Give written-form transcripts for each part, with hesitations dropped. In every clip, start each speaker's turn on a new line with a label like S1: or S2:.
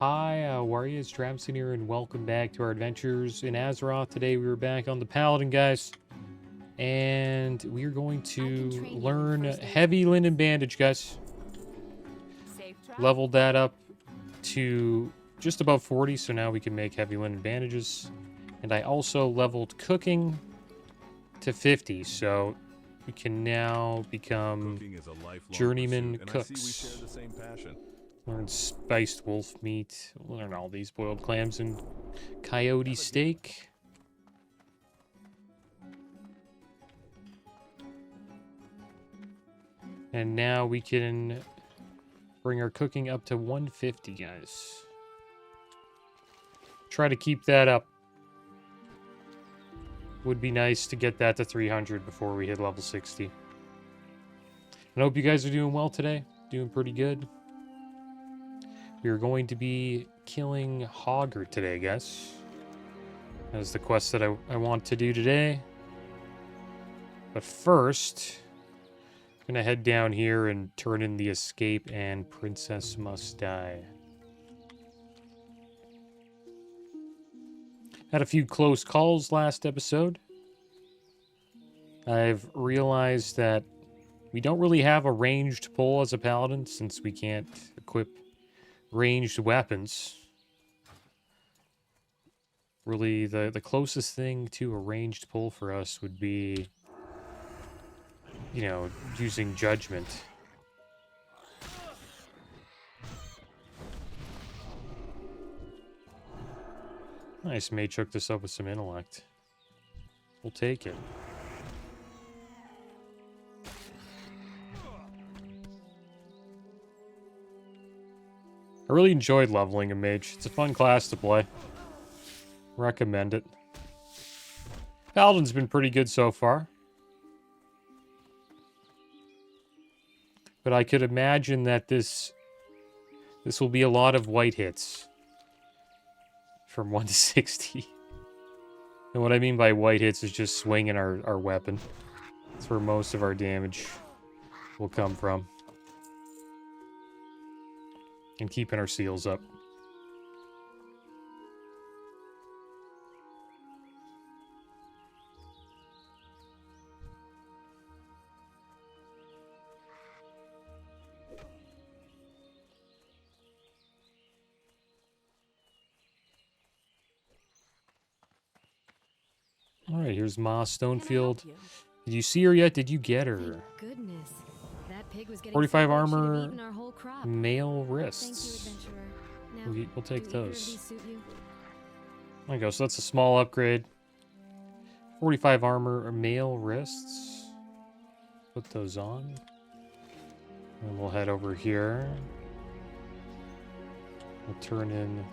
S1: Hi, how are you? It's Tramson here, and welcome back to our adventures in Azeroth. Today we were back on the Paladin, guys. And we're going to learn Heavy Linen Bandage, guys. Leveled that up to just above 40, so now we can make Heavy Linen Bandages. And I also leveled Cooking to 50, so we can now become Journeyman Cooks. Learn spiced wolf meat. Learn all these boiled clams and coyote steak. And now we can bring our cooking up to 150, guys. Try to keep that up. Would be nice to get that to 300 before we hit level 60. I hope you guys are doing well today. Doing pretty good. We are going to be killing Hogger today, guys. That is the quest that I want to do today. But first, I'm going to head down here and turn in the escape and Princess Must Die. Had a few close calls last episode. I've realized that we don't really have a ranged pull as a paladin since we can't equip ranged weapons. Really, the closest thing to a ranged pull for us would be, you know, using judgment. Nice, Mage hooked this up with some intellect. We'll take it. I really enjoyed leveling a mage. It's a fun class to play. Recommend it. Paladin's been pretty good so far. But I could imagine that this will be a lot of white hits. From 1 to 60. And what I mean by white hits is just swinging our weapon. That's where most of our damage will come from. And keeping our seals up. Alright, here's Ma Stonefield. Did you see her yet? Did you get her?
S2: Thank goodness. That pig was getting
S1: 45
S2: so
S1: armor,
S2: our whole crop.
S1: male
S2: Thank you,
S1: wrists.
S2: adventurer. Now,
S1: We'll take
S2: do either of
S1: those.
S2: these suit you?
S1: There you go, so that's a small upgrade. 45 armor, male wrists. Put those on. And we'll head over here. We'll turn in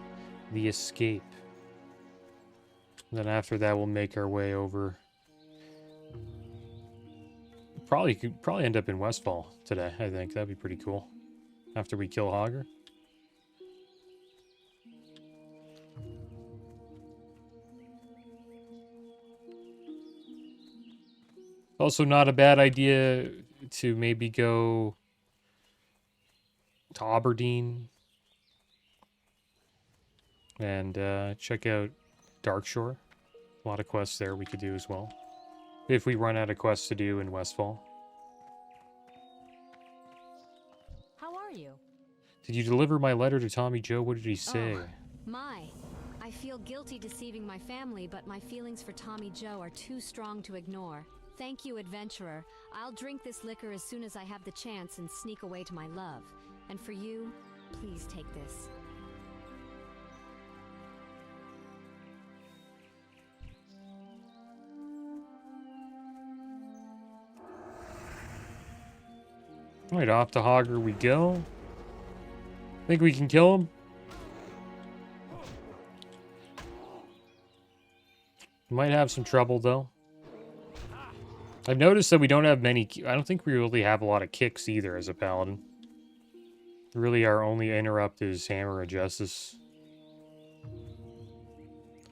S1: the escape. And then after that, we'll make our way over. Could probably end up in Westfall today, I think. That'd be pretty cool. After we kill Hogger. Also not a bad idea to maybe go to Aberdeen and check out Darkshore. A lot of quests there we could do as well. If we run out of quests to do in Westfall.
S2: How are you?
S1: Did you deliver my letter to Tommy Joe? What did he say?
S2: Oh, my. I feel guilty deceiving my family, but my feelings for Tommy Joe are too strong to ignore. Thank you, adventurer. I'll drink this liquor as soon as I have the chance and sneak away to my love. And for you, please take this.
S1: Alright, off to Hogger we go. Think we can kill him? Might have some trouble, though. I've noticed that we don't have many... I don't think we really have a lot of kicks, either, as a paladin. Really, our only interrupt is Hammer of Justice.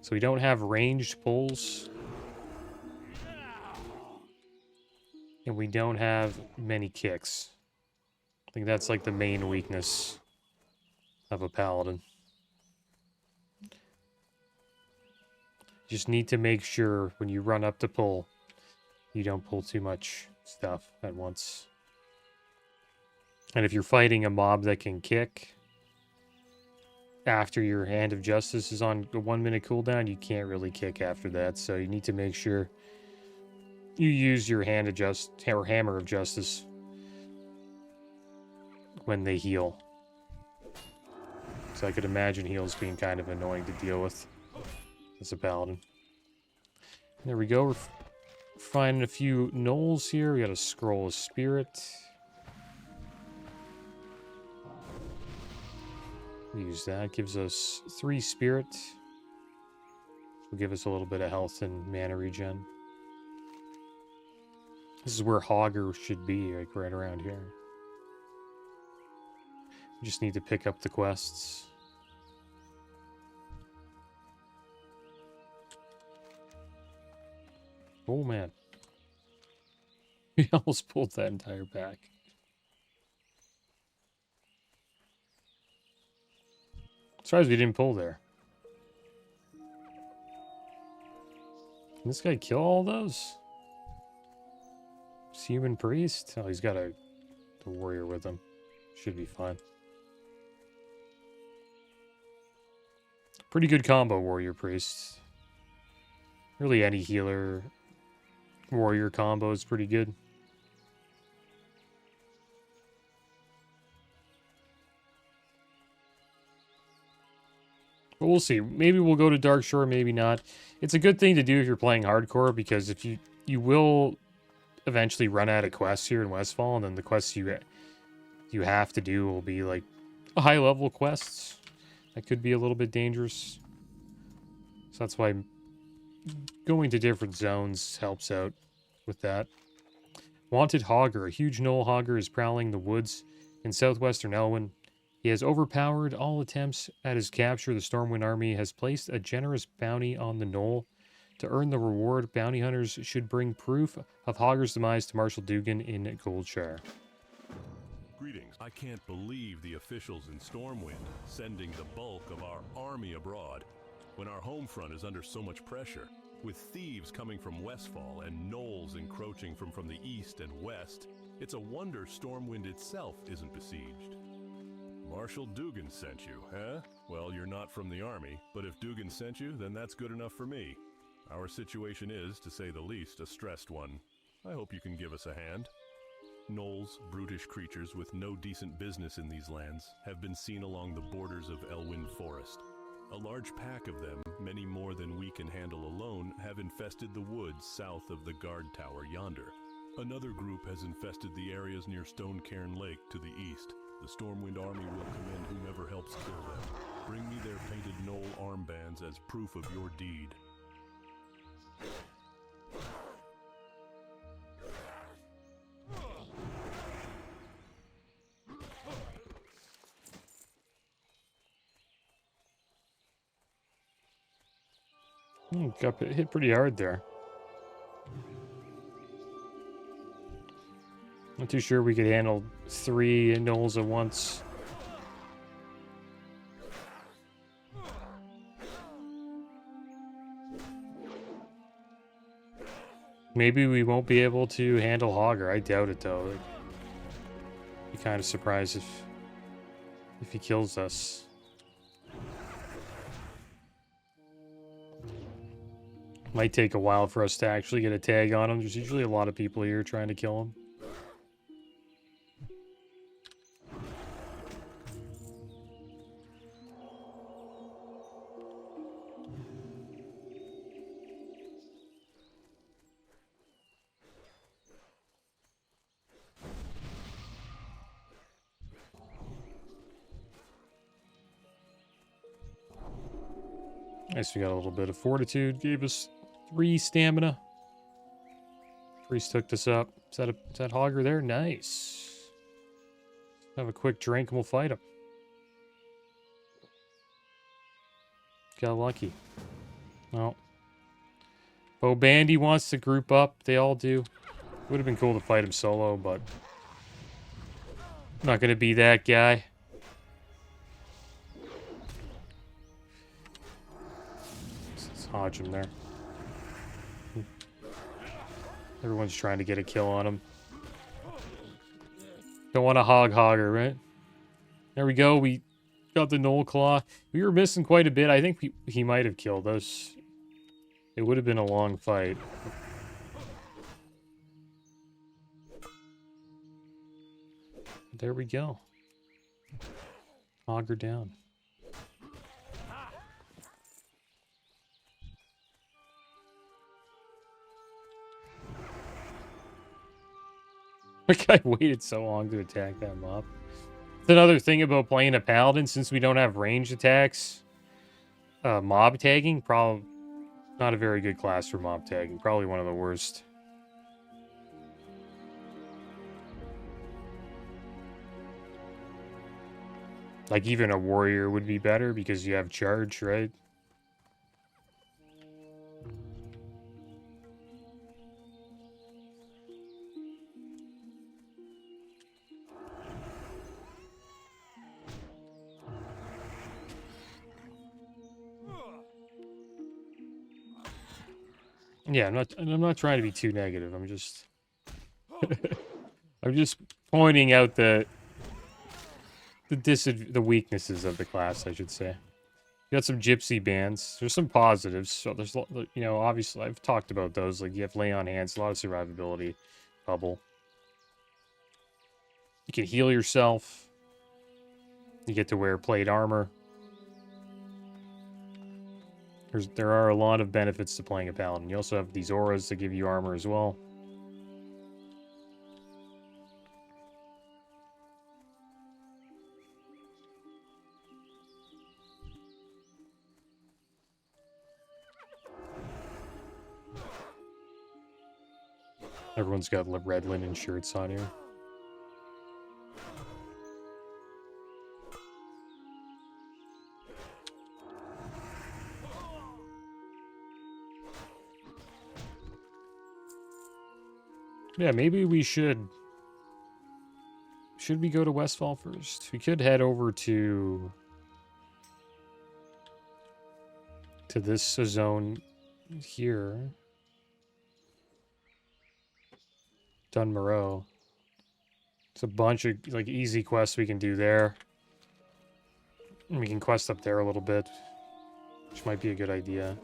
S1: So we don't have ranged pulls. And we don't have many kicks. I think that's like the main weakness of a paladin. Just need to make sure when you run up to pull, you don't pull too much stuff at once. And if you're fighting a mob that can kick after your Hand of Justice is on a 1 minute cooldown, you can't really kick after that. So you need to make sure you use your Hand of Justice or Hammer of Justice when they heal. So I could imagine heals being kind of annoying to deal with as a paladin. There we go. We're finding a few gnolls here. We got a Scroll of Spirit. We use that. Gives us 3 spirit. Will give us a little bit of health and mana regen. This is where Hogger should be, like right around here. We just need to pick up the quests. Oh man. We almost pulled that entire pack. Surprised we didn't pull there. Can this guy kill all those? Human priest? Oh, he's got a warrior with him. Should be fine. Pretty good combo, warrior priest. Really any healer warrior combo is pretty good. But we'll see. Maybe we'll go to Darkshore, maybe not. It's a good thing to do if you're playing hardcore, because if you will eventually run out of quests here in Westfall, and then the quests you have to do will be like high level quests. That could be a little bit dangerous. So that's why going to different zones helps out with that. Wanted Hogger. A huge gnoll hogger is prowling the woods in southwestern Elwyn. He has overpowered all attempts at his capture. The Stormwind army has placed a generous bounty on the gnoll. To earn the reward, bounty hunters should bring proof of Hogger's demise to Marshal Dugan in Goldshire.
S3: Greetings. I can't believe the officials in Stormwind sending the bulk of our army abroad when our home front is under so much pressure. With thieves coming from Westfall and gnolls encroaching from the east and west, it's a wonder Stormwind itself isn't besieged. Marshal Dugan sent you, huh? Well, you're not from the army, but if Dugan sent you, then that's good enough for me. Our situation is, to say the least, a stressed one. I hope you can give us a hand. Gnolls, brutish creatures with no decent business in these lands, have been seen along the borders of Elwyn Forest. A large pack of them, many more than we can handle alone, have infested the woods south of the guard tower yonder. Another group has infested the areas near Stonecairn Lake to the east. The Stormwind army will commend whomever helps kill them. Bring me their painted gnoll armbands as proof of your deed.
S1: Got hit pretty hard there. Not too sure we could handle 3 gnolls at once. Maybe we won't be able to handle Hogger. I doubt it though. I'd be kind of surprised if he kills us. Might take a while for us to actually get a tag on him. There's usually a lot of people here trying to kill him. Nice, we got a little bit of fortitude. Gave us 3 stamina. Priest hooked us up. Is that Hogger there? Nice. Have a quick drink and we'll fight him. Got lucky. Well. Bo Bandy wants to group up. They all do. Would have been cool to fight him solo, but I'm not going to be that guy. Hodge him there. Everyone's trying to get a kill on him. Don't want to hogger, right? There we go. We got the Knoll Claw. We were missing quite a bit. I think he might have killed us. It would have been a long fight. There we go. Hogger down. The guy waited so long to attack that mob. It's another thing about playing a Paladin, since we don't have ranged attacks. Mob tagging, probably not a very good class for mob tagging. Probably one of the worst. Like, even a warrior would be better because you have charge, right? Yeah, I'm not trying to be too negative. I'm just I'm just pointing out the weaknesses of the class, I should say. You got some gypsy bands. There's some positives. So there's, you know, obviously I've talked about those. Like, you have lay on hands, a lot of survivability, bubble. You can heal yourself. You get to wear plate armor. There are a lot of benefits to playing a Paladin. You also have these auras that give you armor as well. Everyone's got red linen shirts on here. Yeah, maybe we should... Should we go to Westfall first? We could head over to this zone here. Dunmoreau. It's a bunch of, like, easy quests we can do there. And we can quest up there a little bit, which might be a good idea.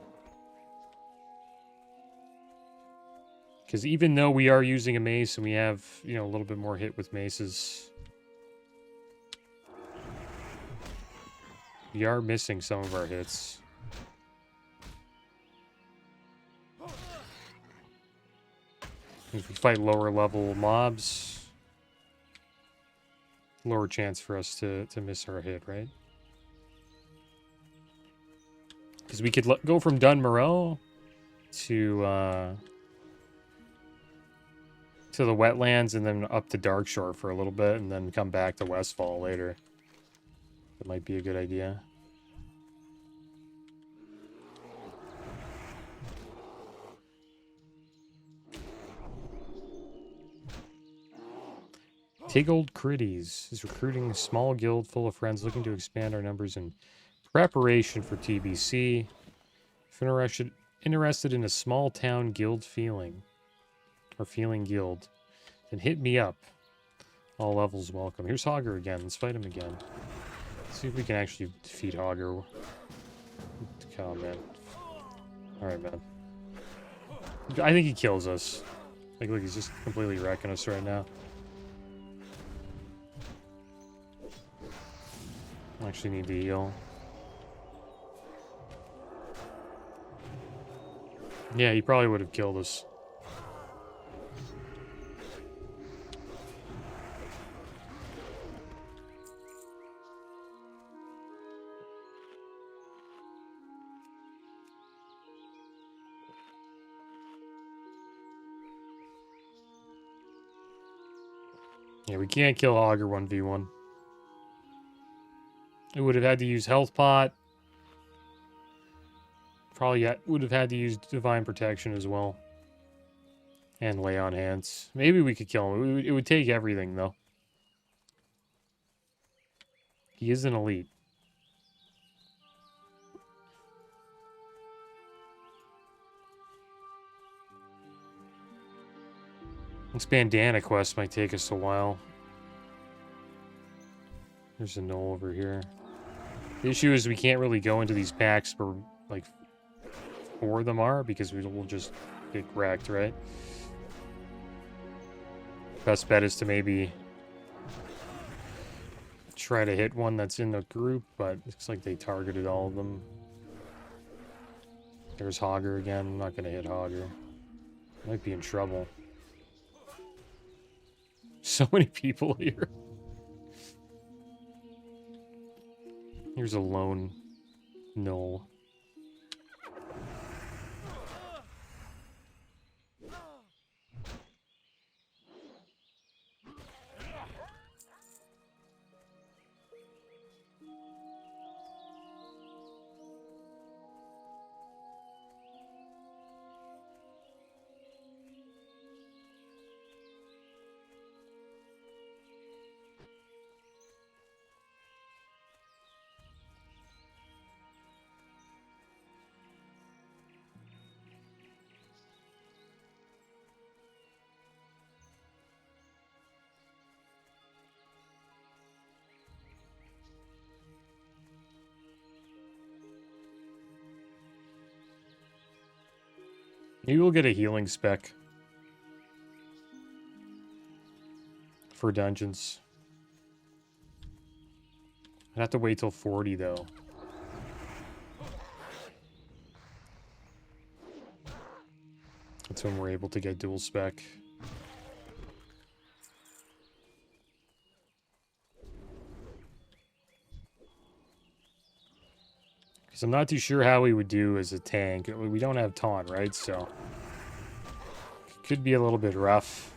S1: Because even though we are using a mace and we have, you know, a little bit more hit with maces, we are missing some of our hits. If we fight lower level mobs, lower chance for us to miss our hit, right? Because we could go from Dunmoreau to the wetlands and then up to Darkshore for a little bit and then come back to Westfall later. That might be a good idea. Tig Old Critties is recruiting a small guild full of friends looking to expand our numbers in preparation for TBC. If interested in a small town guild feeling guild, then hit me up. All levels welcome. Here's Hogger again. Let's fight him again. Let's see if we can actually defeat Hogger. Come on, man. Alright, man. I think he kills us. Like, look, he's just completely wrecking us right now. I actually need to heal. Yeah, he probably would have killed us. Yeah, we can't kill Hogger 1v1. It would have had to use Health Pot. Probably would have had to use Divine Protection as well. And Lay on Hands. Maybe we could kill him. It would take everything, though. He is an elite. This bandana quest might take us a while. There's a knoll over here. The issue is we can't really go into these packs where, like, 4 of them are, because we'll just get wrecked, right? Best bet is to maybe try to hit one that's in the group, but it looks like they targeted all of them. There's Hogger again. I'm not going to hit Hogger. Might be in trouble. So many people here. Here's a lone knoll. Maybe we'll get a healing spec for dungeons. I'd have to wait till 40 though. That's when we're able to get dual spec. Because I'm not too sure how we would do as a tank. We don't have taunt, right? So it could be a little bit rough.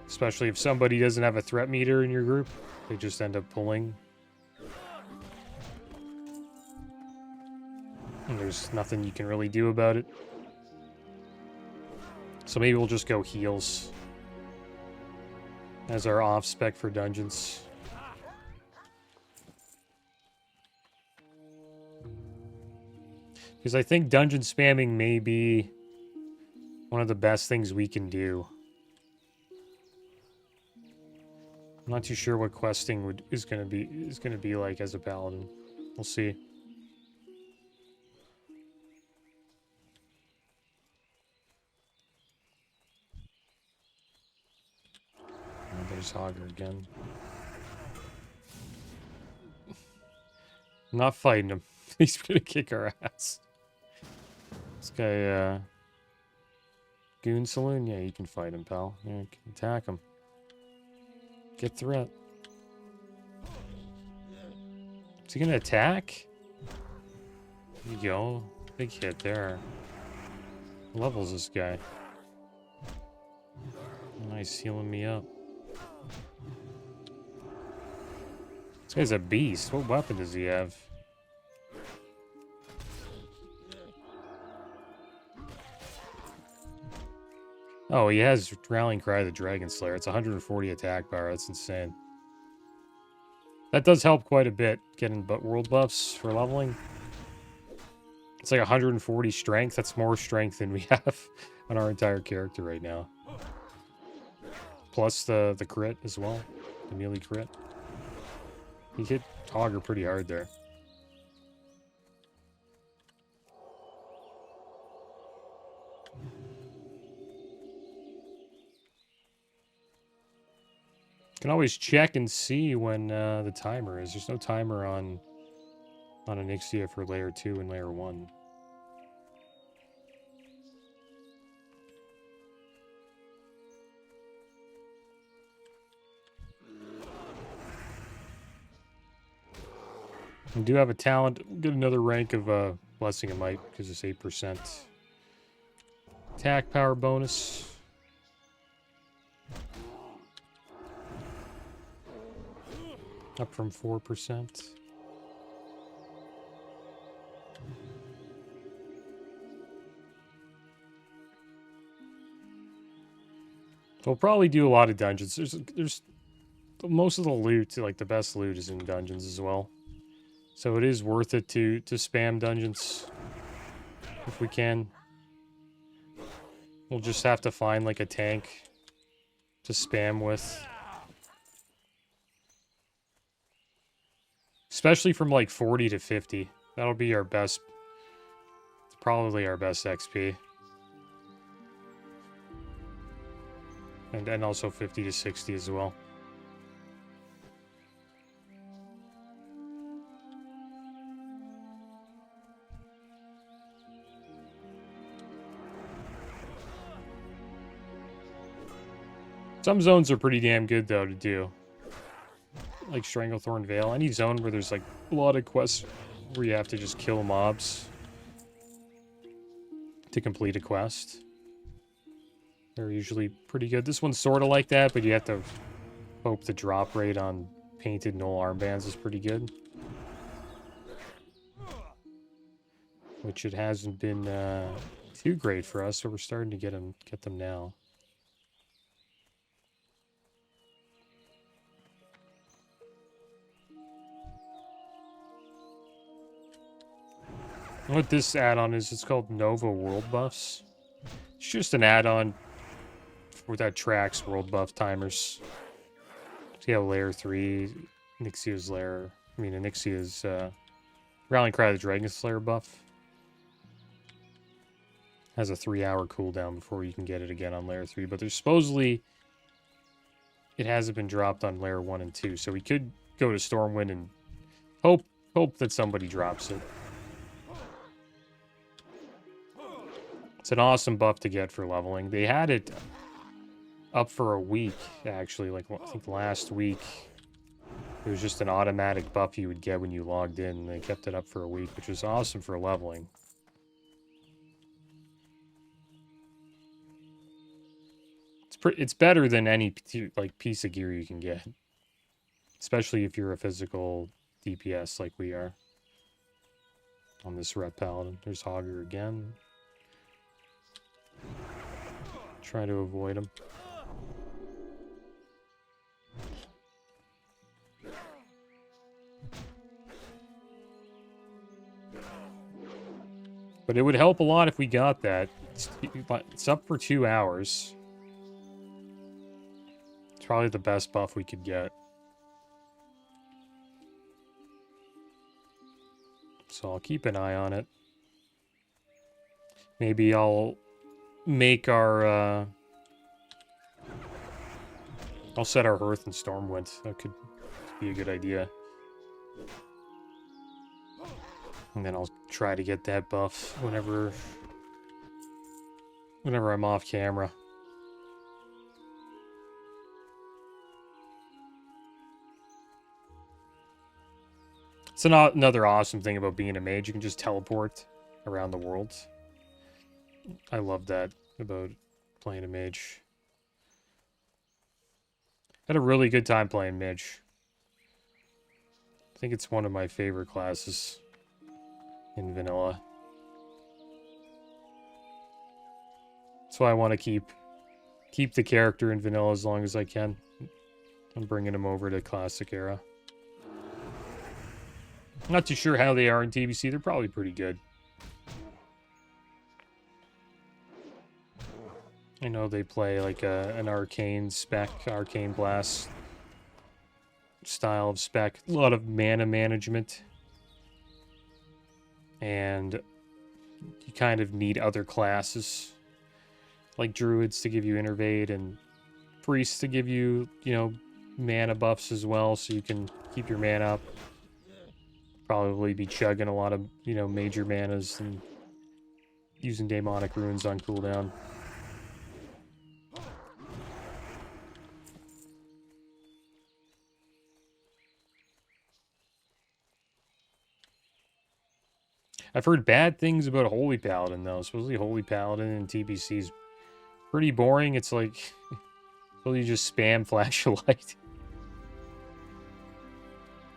S1: Especially if somebody doesn't have a threat meter in your group. They just end up pulling. And there's nothing you can really do about it. So maybe we'll just go heals as our off spec for dungeons. Because I think dungeon spamming may be one of the best things we can do. I'm not too sure what questing is gonna be like as a paladin. We'll see. Oh, there's Hogger again. I'm not fighting him. He's gonna kick our ass. This guy, Goon Saloon? Yeah, you can fight him, pal. Yeah, you can attack him. Get threat. Is he gonna attack? There you go. Big hit there. What level's this guy? Nice, healing me up. This guy's a beast. What weapon does he have? Oh, he has Rallying Cry of the Dragon Slayer. It's 140 attack power. That's insane. That does help quite a bit, getting world buffs for leveling. It's like 140 strength. That's more strength than we have on our entire character right now. Plus the crit as well. The melee crit. He hit Hogger pretty hard there. Can always check and see when the timer is. There's no timer on Onyxia for layer 2 and layer 1. We do have a talent. Get another rank of Blessing of Might because it's 8% attack power bonus. Up from 4%. We'll probably do a lot of dungeons. There's most of the loot, like the best loot, is in dungeons as well. So it is worth it to spam dungeons if we can. We'll just have to find like a tank to spam with. Especially from like 40 to 50. That'll be our best, probably our best XP. And also 50 to 60 as well. Some zones are pretty damn good, though, to do. Like Stranglethorn Vale. Any zone where there's, like, a lot of quests where you have to just kill mobs to complete a quest. They're usually pretty good. This one's sort of like that, but you have to hope the drop rate on painted null armbands is pretty good. Which it hasn't been too great for us, so we're starting to get them now. What this add-on is, it's called Nova World Buffs. It's just an add-on for that tracks world buff timers. So you have layer 3, Nixia's layer. I mean, Nixia's Rallying Cry the Dragon Slayer buff. Has a 3-hour cooldown before you can get it again on layer 3. But there's supposedly it hasn't been dropped on layer 1 and 2. So we could go to Stormwind and hope that somebody drops it. It's an awesome buff to get for leveling. They had it up for a week, actually, like I think last week. It was just an automatic buff you would get when you logged in. They kept it up for a week, which was awesome for leveling. It's better than any like piece of gear you can get, especially if you're a physical DPS like we are on this Red Paladin. There's Hogger again. Try to avoid him. But it would help a lot if we got that. It's up for 2 hours. It's probably the best buff we could get. So I'll keep an eye on it. Maybe I'll make our I'll set our Hearth and Stormwind. That could be a good idea. And then I'll try to get that buff whenever I'm off camera. It's another awesome thing about being a mage. You can just teleport around the world. I love that about playing a mage. Had a really good time playing mage. I think it's one of my favorite classes in vanilla. That's why I want to keep the character in vanilla as long as I can. I'm bringing him over to classic era. I'm not too sure how they are in TBC. They're probably pretty good. I know they play like an arcane spec, arcane blast style of spec. A lot of mana management. And you kind of need other classes. Like druids to give you innervate and priests to give you, mana buffs as well. So you can keep your mana up. Probably be chugging a lot of, major manas and using demonic runes on cooldown. I've heard bad things about Holy Paladin, though. Supposedly Holy Paladin in TBC is pretty boring. It's like, well, you just spam flash a light.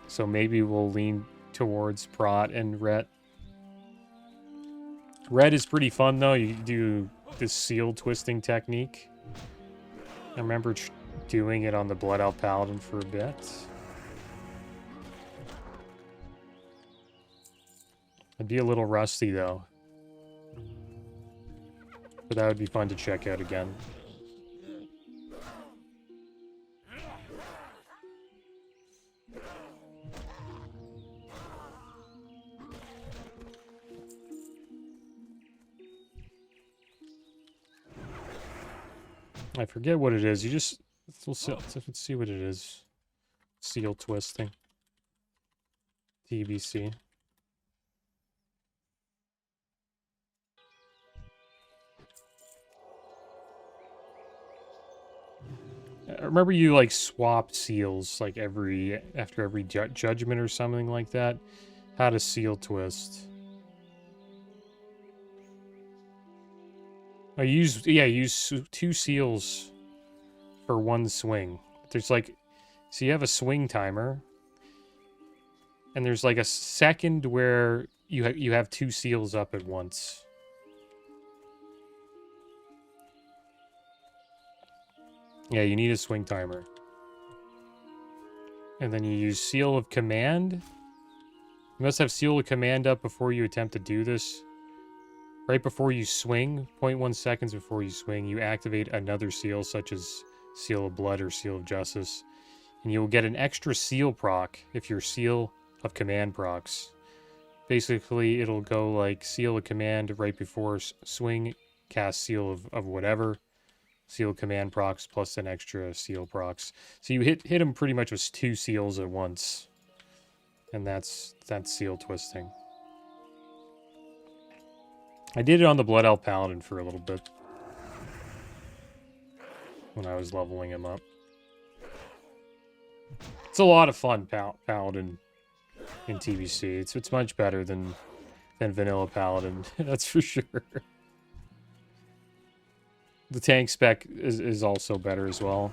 S1: So maybe we'll lean towards Prot and Ret. Ret is pretty fun, though. You do this seal twisting technique. I remember doing it on the Blood Elf Paladin for a bit. I'd be a little rusty, though. But that would be fun to check out again. I forget what it is. You just... Let's see what it is. Seal twisting. TBC. I remember you like swapped seals like after every judgment or something like that. Had a seal twist. I use 2 seals for 1 swing. There's like, so you have a swing timer, and there's like a second where you have 2 seals up at once. Yeah, you need a swing timer. And then you use Seal of Command. You must have Seal of Command up before you attempt to do this. Right before you swing, 0.1 seconds before you swing, you activate another seal, such as Seal of Blood or Seal of Justice. And you will get an extra seal proc if your Seal of Command procs. Basically, it'll go like Seal of Command right before swing, cast Seal of whatever. Seal command procs plus an extra seal procs. So you hit him pretty much with 2 seals at once. And that's seal twisting. I did it on the Blood Elf Paladin for a little bit. When I was leveling him up. It's a lot of fun, Paladin in TBC. It's much better than vanilla Paladin, that's for sure. The tank spec is also better as well.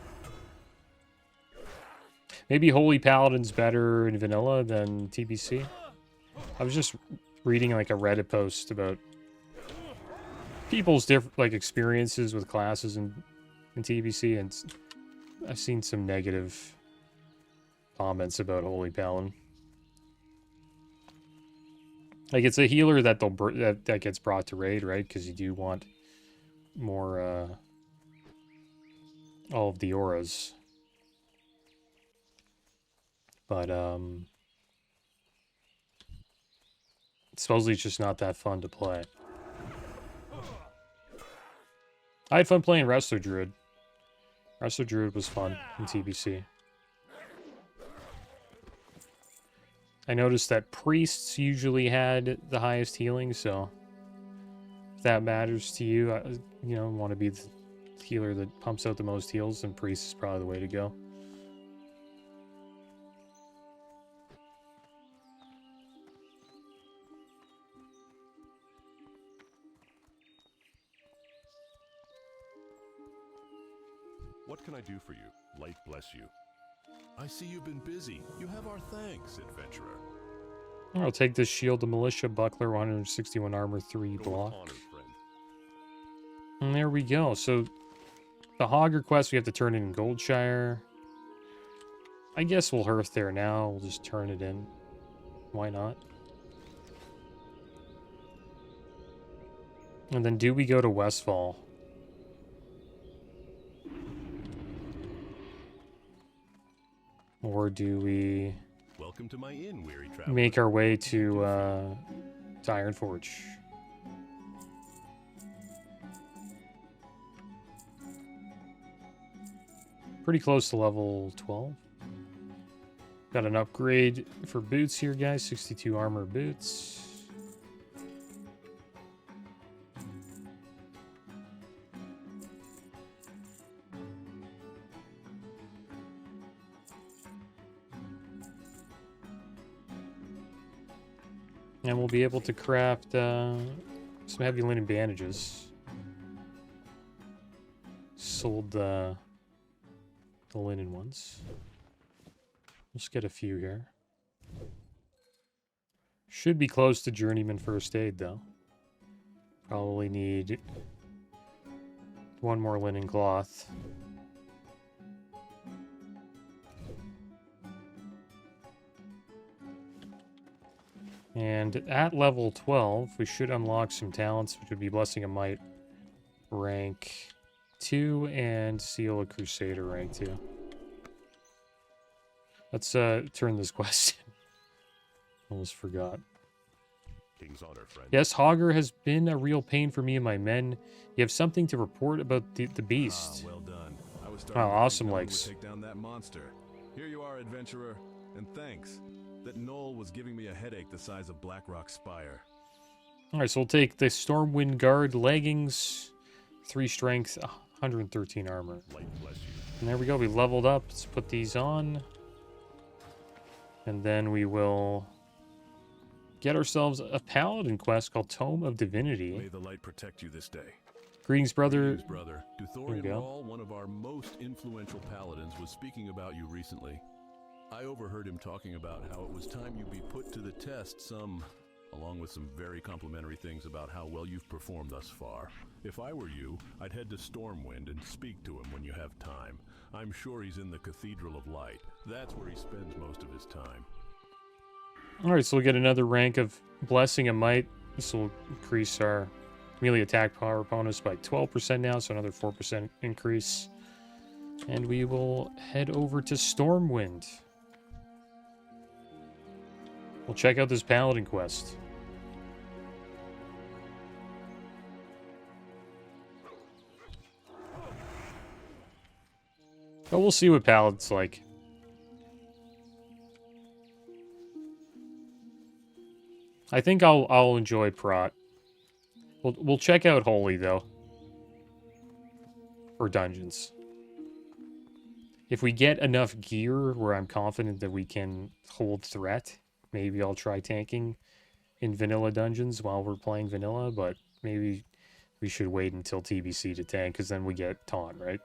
S1: Maybe Holy Paladin's better in vanilla than TBC. I was just reading like a Reddit post about people's different like experiences with classes in TBC, and I've seen some negative comments about Holy Paladin. Like it's a healer that that gets brought to raid, right? Because you do want more all of the auras, but supposedly it's just not that fun to play. I had fun playing Wrestler Druid. Wrestler Druid was fun in TBC. I noticed that priests usually had the highest healing, so if that matters to you, you know, want to be the healer that pumps out the most heals, then priest is probably the way to go.
S3: What can I do for you? Light bless you. I see you've been busy. You have our thanks, adventurer.
S1: I'll take this Shield of Militia, Buckler, 161 armor, 3 block.
S3: Honor, friend.
S1: And there we go. So the Hogger quest we have to turn in Goldshire. I guess we'll hearth there now. We'll just turn it in. Why not? And then do we go to Westfall? Or do we
S3: Welcome to my inn, weary traveler.
S1: make our way to Ironforge? Pretty close to level 12. Got an upgrade for boots here, guys. 62 armor boots. And we'll be able to craft some heavy linen bandages. Sold the linen ones. Let's get a few here. Should be close to Journeyman First Aid, though. Probably need 1 more linen cloth. And at level 12, we should unlock some talents, which would be Blessing of Might, rank 2 and seal a Crusader rank 2. Let's turn this quest in. Almost forgot.
S3: King's honor, friend.
S1: Yes, Hogger has been a real pain for me and my men. You have something to report about the beast.
S4: Well done. I was
S1: Oh, awesome legs.
S4: Take down that monster. Here you are, adventurer, and thanks. That knoll was giving me a headache the size of Blackrock Spire.
S1: All right, so we'll take the Stormwind Guard leggings, 3 strength, 113 armor.
S3: Light bless you.
S1: And there we go. We leveled up. Let's put these on. And then we will get ourselves a Paladin quest called Tome of Divinity.
S3: May the light protect you this day.
S1: Greetings, brother.
S3: Greetings, brother. Duthorian Rawl, one of our most influential paladins, was speaking about you recently. I overheard him talking about how it was time you be put to the test along with some very complimentary things about how well you've performed thus far. If I were you, I'd head to Stormwind and speak to him when you have time. I'm sure he's in the Cathedral of Light. That's where he spends most of his time.
S1: Alright, so we'll get another rank of Blessing and Might. This will increase our melee attack power bonus by 12% now, so another 4% increase. And we will head over to Stormwind. We'll check out this Paladin quest. But we'll see what Paladin's like. I think I'll enjoy Prot. We'll check out Holy though. Or Dungeons. If we get enough gear where I'm confident that we can hold threat, maybe I'll try tanking in vanilla dungeons while we're playing vanilla, but maybe we should wait until TBC to tank, because then we get taunt, right?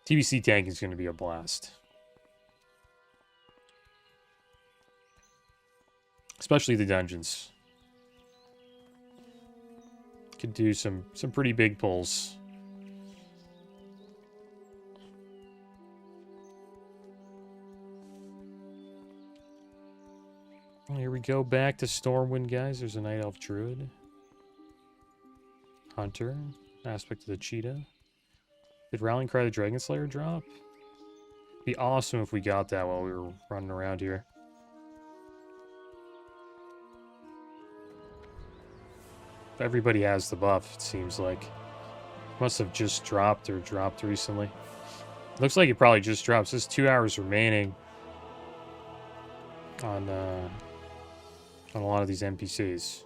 S1: TBC tanking is going to be a blast. Especially the dungeons. Could do some pretty big pulls. Here we go, back to Stormwind, guys. There's a Night Elf Druid. Hunter. Aspect of the Cheetah. Did Rallying Cry the Dragonslayer drop? Be awesome if we got that while we were running around here. Everybody has the buff, it seems like. Must have just dropped or dropped recently. Looks like it probably just drops. There's 2 hours remaining on a lot of these NPCs.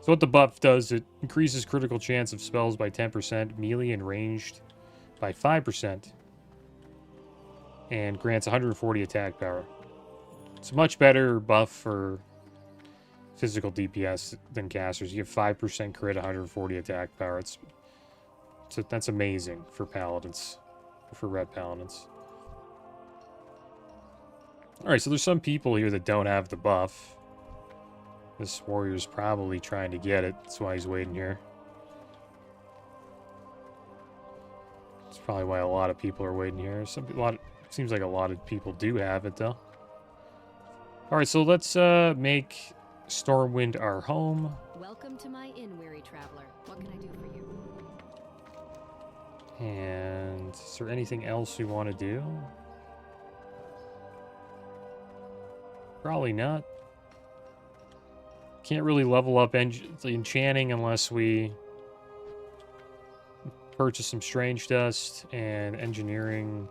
S1: So what the buff does, it increases critical chance of spells by 10%, melee and ranged by 5%, and grants 140 attack power. It's a much better buff for physical DPS than casters. You have 5% crit, 140 attack power. That's amazing for paladins, for red paladins. Alright, so there's some people here that don't have the buff. This warrior's probably trying to get it. That's why he's waiting here. That's probably why a lot of people are waiting here. Seems like a lot of people do have it, though. Alright, so let's make Stormwind our home.
S2: Welcome to my inn, weary traveler. What can I do for you?
S1: And is there anything else we want to do? Probably not. Can't really level up enchanting unless we purchase some strange dust, and engineering.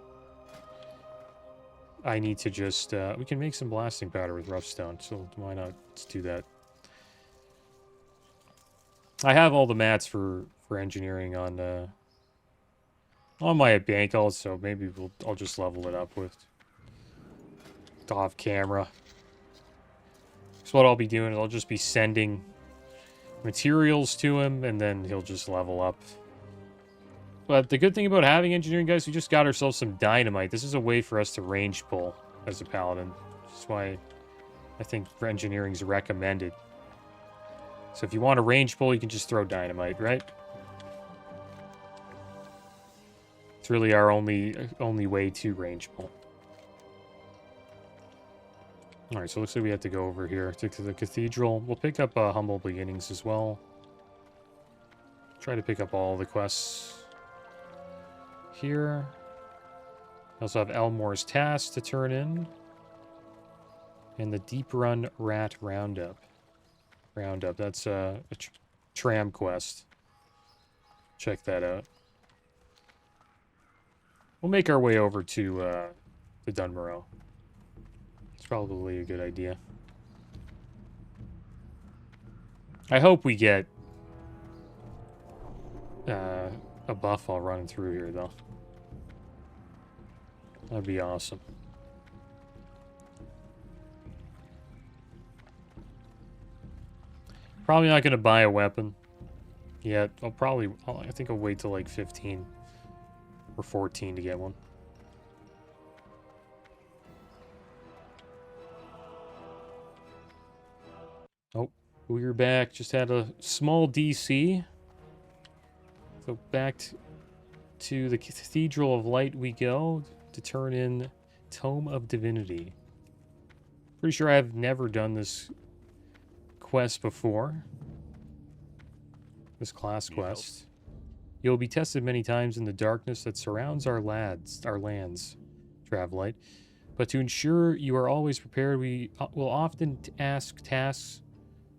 S1: I need to just we can make some blasting powder with rough stone, so why not? Let's do that. I have all the mats for engineering on my bank also. Maybe I'll just level it up with off camera. So what I'll be doing is I'll just be sending materials to him, and then he'll just level up. But the good thing about having engineering, guys, we just got ourselves some dynamite. This is a way for us to range pull as a paladin. That's why I think engineering is recommended. So if you want a range pull, you can just throw dynamite, right? It's really our only way to range pull. Alright, so it looks like we have to go over here to the cathedral. We'll pick up Humble Beginnings as well. Try to pick up all the quests here. We also have Elmore's Task to turn in. And the Deep Run Rat Roundup. That's a tram quest. Check that out. We'll make our way over to Dunmorrow. It's probably a good idea. I hope we get a buff while running through here, though. That'd be awesome. Probably not going to buy a weapon yet. I think I'll wait till like 15 or 14 to get one. Oh, we're back. Just had a small DC. So back to the Cathedral of Light we go to turn in Tome of Divinity. Pretty sure I've never done this quest before. This class quest. You'll be tested many times in the darkness that surrounds our lands, Travlight. But to ensure you are always prepared, we will often ask tasks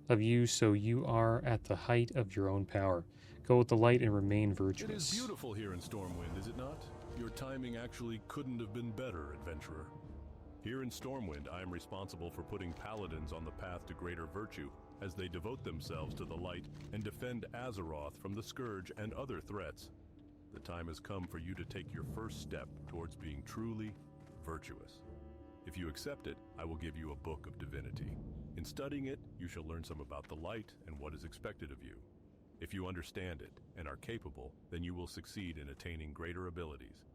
S1: of you so you are at the height of your own power. Go with the light and remain virtuous.
S3: It is beautiful here in Stormwind, is it not? Your timing actually couldn't have been better, adventurer. Here in Stormwind, I am responsible for putting paladins on the path to greater virtue as they devote themselves to the light and defend Azeroth from the Scourge and other threats. The time has come for you to take your first step towards being truly virtuous. If you accept it, I will give you a book of divinity. In studying it, you shall learn some about the light and what is expected of you. If you understand it and are capable, then you will succeed in attaining greater abilities.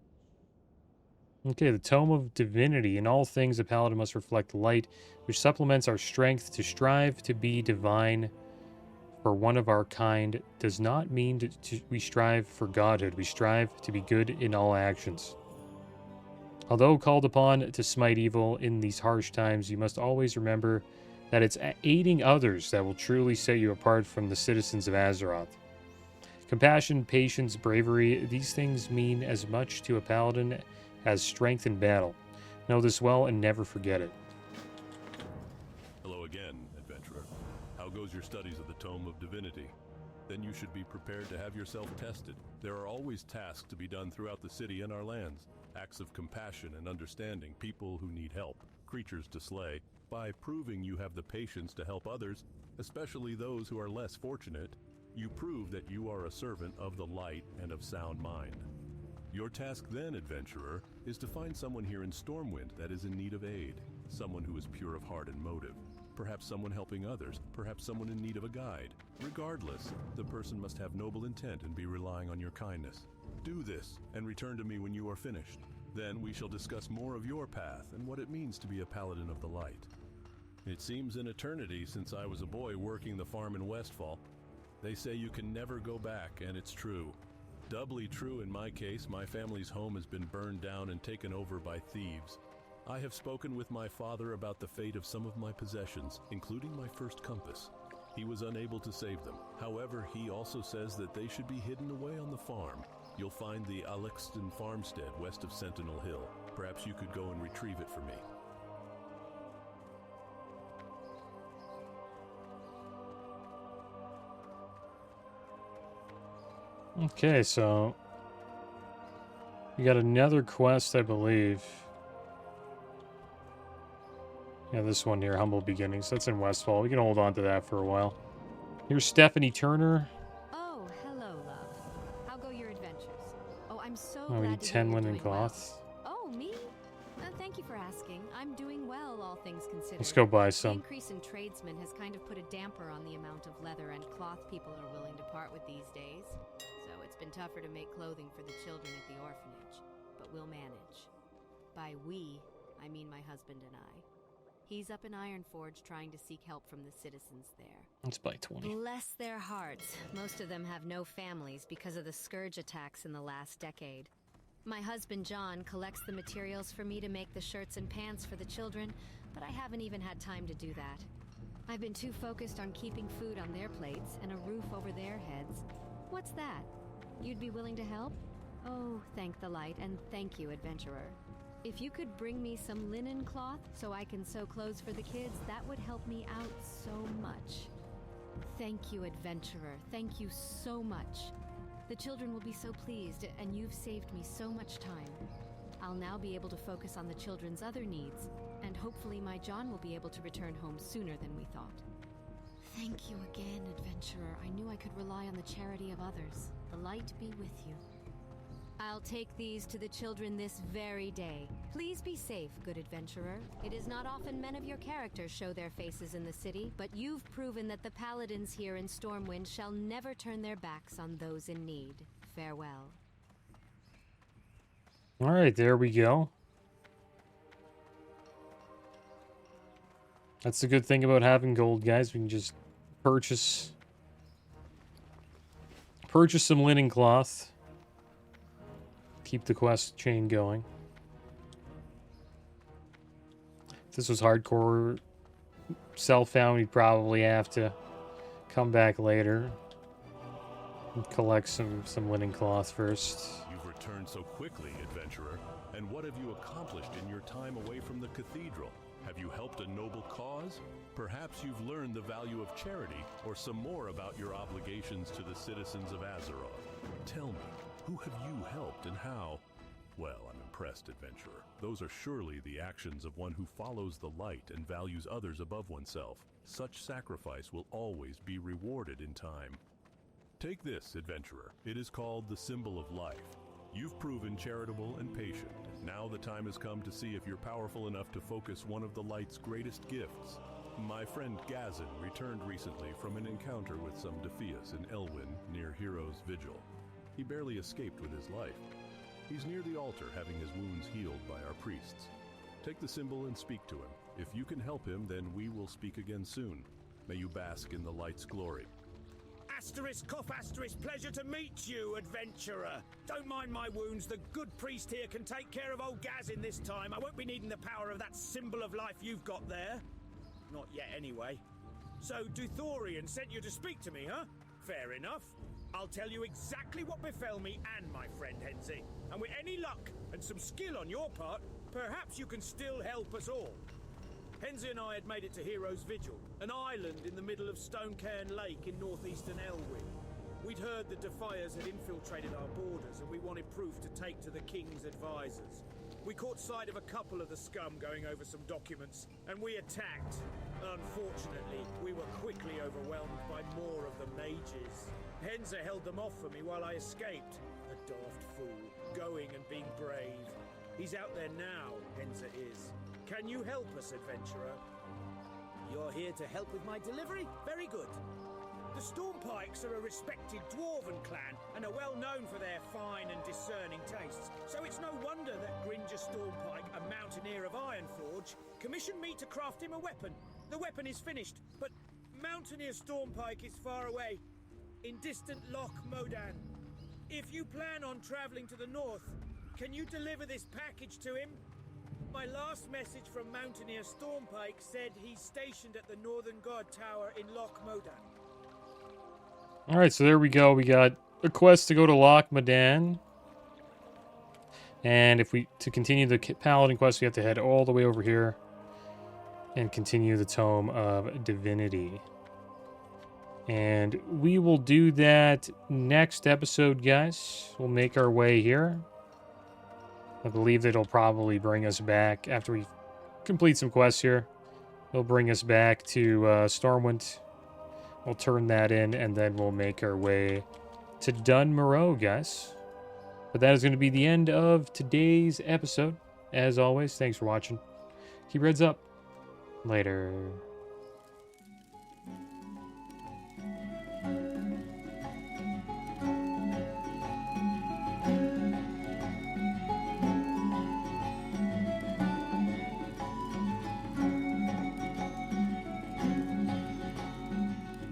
S1: Okay, the Tome of Divinity. In all things, a paladin must reflect light, which supplements our strength. To strive to be divine for one of our kind does not mean we strive for godhood. We strive to be good in all actions. Although called upon to smite evil in these harsh times, you must always remember that it's aiding others that will truly set you apart from the citizens of Azeroth. Compassion, patience, bravery, these things mean as much to a paladin as strength in battle. Know this well and never forget it.
S3: Hello again, adventurer. How goes your studies of the Tome of Divinity? Then you should be prepared to have yourself tested. There are always tasks to be done throughout the city and our lands. Acts of compassion and understanding, people who need help, creatures to slay. By proving you have the patience to help others, especially those who are less fortunate, you prove that you are a servant of the light and of sound mind. Your task then, adventurer, is to find someone here in Stormwind that is in need of aid, someone who is pure of heart and motive, perhaps someone helping others, perhaps someone in need of a guide. Regardless, the person must have noble intent and be relying on your kindness. Do this, and return to me when you are finished. Then we shall discuss more of your path and what it means to be a paladin of the light. It seems an eternity since I was a boy working the farm in Westfall. They say you can never go back, and it's true. Doubly true in my case. My family's home has been burned down and taken over by thieves. I have spoken with my father about the fate of some of my possessions, including my first compass. He was unable to save them. However, he also says that they should be hidden away on the farm. You'll find the Alexton farmstead west of Sentinel Hill. Perhaps you could go and retrieve it for me.
S1: Okay, so we got another quest, I believe. Yeah, this one here, Humble Beginnings. That's in Westfall. We can hold on to that for a while. Here's Stephanie Turner.
S2: Oh, hello, love. How go your adventures? Oh, I'm so
S1: Oh, we
S2: glad
S1: need
S2: to
S1: 10
S2: hear you're
S1: linen
S2: doing well.
S1: cloths.
S2: Oh, me? Thank you for asking. I'm doing well, all things considered.
S1: Let's go buy
S2: The
S1: some.
S2: increase in tradesmen has kind of put a damper on the amount of leather and cloth people are willing to part with these days. So it's been tougher to make clothing for the children at the orphanage. But we'll manage. By we, I mean my husband and I. He's up in Ironforge trying to seek help from the citizens there.
S1: Let's buy 20.
S2: Bless their hearts. Most of them have no families because of the scourge attacks in the last decade. My husband John collects the materials for me to make the shirts and pants for the children, but I haven't even had time to do that. I've been too focused on keeping food on their plates and a roof over their heads. What's that? You'd be willing to help? Oh, thank the light, and thank you, adventurer. If you could bring me some linen cloth so I can sew clothes for the kids, that would help me out so much. Thank you, adventurer. Thank you so much. The children will be so pleased, and you've saved me so much time. I'll now be able to focus on the children's other needs, and hopefully my John will be able to return home sooner than we thought. Thank you again, adventurer. I knew I could rely on the charity of others. The light be with you. I'll take these to the children this very day. Please be safe, good adventurer. It is not often men of your character show their faces in the city, but you've proven that the paladins here in Stormwind shall never turn their backs on those in need. Farewell.
S1: All right, there we go. That's the good thing about having gold, guys. We can just purchase some linen cloth. Keep the quest chain going. If this was hardcore self-found, we'd probably have to come back later and collect some linen cloth first.
S3: You've returned so quickly, adventurer. And what have you accomplished in your time away from the cathedral? Have you helped a noble cause? Perhaps you've learned the value of charity, or some more about your obligations to the citizens of Azeroth. Tell me, who have you helped and how? Well, I'm impressed, adventurer. Those are surely the actions of one who follows the light and values others above oneself. Such sacrifice will always be rewarded in time. Take this, adventurer. It is called the Symbol of Life. You've proven charitable and patient. Now the time has come to see if you're powerful enough to focus one of the light's greatest gifts. My friend Gazin returned recently from an encounter with some Defias in Elwyn near Hero's Vigil. He barely escaped with his life. He's near the altar having his wounds healed by our priests. Take the symbol and speak to him. If you can help him, then we will speak again soon. May you bask in the light's glory.
S5: Asterisk, cough, asterisk, pleasure to meet you, adventurer. Don't mind my wounds, the good priest here can take care of old Gazin this time. I won't be needing the power of that symbol of life you've got there. Not yet, anyway. So, Duthorian sent you to speak to me, huh? Fair enough. I'll tell you exactly what befell me and my friend Henze. And with any luck and some skill on your part, perhaps you can still help us all. Henze and I had made it to Hero's Vigil, an island in the middle of Stonecairn Lake in northeastern Elwyn. We'd heard the Defiers had infiltrated our borders and we wanted proof to take to the King's advisors. We caught sight of a couple of the scum going over some documents, and we attacked. Unfortunately, we were quickly overwhelmed by more of the mages. Henze held them off for me while I escaped. A daft fool, going and being brave. He's out there now, Henze is. Can you help us, adventurer? You're here to help with my delivery? Very good. The Stormpikes are a respected dwarven clan and are well known for their fine and discerning tastes. So it's no wonder that Gringer Stormpike, a mountaineer of Ironforge, commissioned me to craft him a weapon. The weapon is finished, but Mountaineer Stormpike is far away, in distant Loch Modan. If you plan on traveling to the north, can you deliver this package to him? My last message from Mountaineer Stormpike said he's stationed at the Northern Guard Tower in Loch Modan.
S1: All right, so there we go. We got a quest to go to Loch Modan. And to continue the Paladin quest, we have to head all the way over here and continue the Tome of Divinity. And we will do that next episode, guys. We'll make our way here. I believe that it'll probably bring us back after we complete some quests here. It'll bring us back to Stormwind. We'll turn that in, and then we'll make our way to Dun Moreau, guys. But that is going to be the end of today's episode. As always, thanks for watching. Keep your heads up. Later.